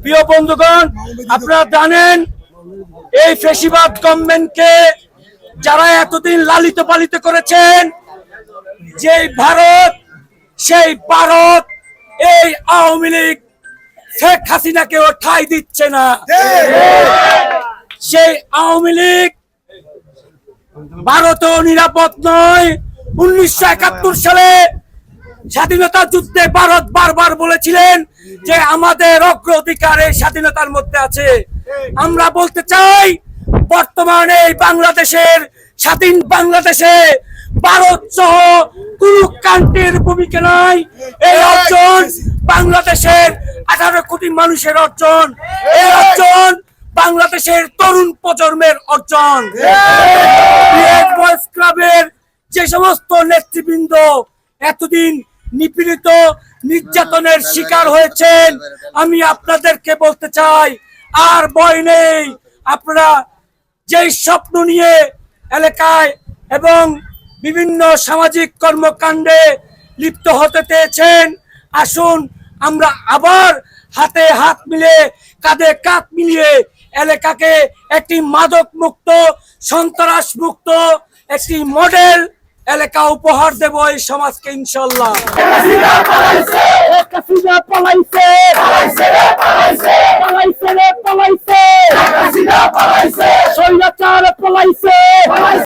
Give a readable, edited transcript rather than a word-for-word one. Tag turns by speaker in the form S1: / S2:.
S1: প্রিয় বন্ধুগণ, আপনারা জানেন এই ফ্যাসিবাদ গভর্নমেন্টকে যারা এতদিন লালিত পালিত করেছেন, যে ভারত, সেই ভারত এই আওয়ামী লীগ শেখ হাসিনাকেও ঠাঁই দিচ্ছে না। সেই আওয়ামী লীগ ভারতও নিরাপদ নয়। 1971 সালে স্বাধীনতা যুদ্ধে ভারত বারবার বলেছিলেন যে আমাদের অগ্রাধিকার এই স্বাধীনতার মধ্যে আছে। আমরা বলতে চাই, বর্তমানে বাংলাদেশের স্বাধীন বাংলাদেশে ভারত সহ কোন কান্ট্রির ভূমিকা নাই। এই অর্জন বাংলাদেশের 18 কোটি মানুষের অর্জন। এই অর্জন বাংলাদেশের তরুণ প্রজন্মের অর্জন। বয়েজ ক্লাবের যে সমস্ত নেতৃবৃন্দ এতদিন নিপীড়িত নির্যাতনের শিকার হয়েছেন, আমি আপনাদেরকে বলতে চাই আর ভয় নেই। আপনারা যেই স্বপ্ন নিয়ে এলাকায় এবং বিভিন্ন সামাজিক কর্মকাণ্ডে লিপ্ত হতে চেয়েছেন, আসুন আমরা আবার হাতে হাত মিলে কাঁধে কাঁধ মিলিয়ে এলাকাকে একটি মাদক মুক্ত, সন্ত্রাস মুক্ত একটি মডেল এলাকা উপহার দেব এই সমাজকে, ইনশাল্লাহ।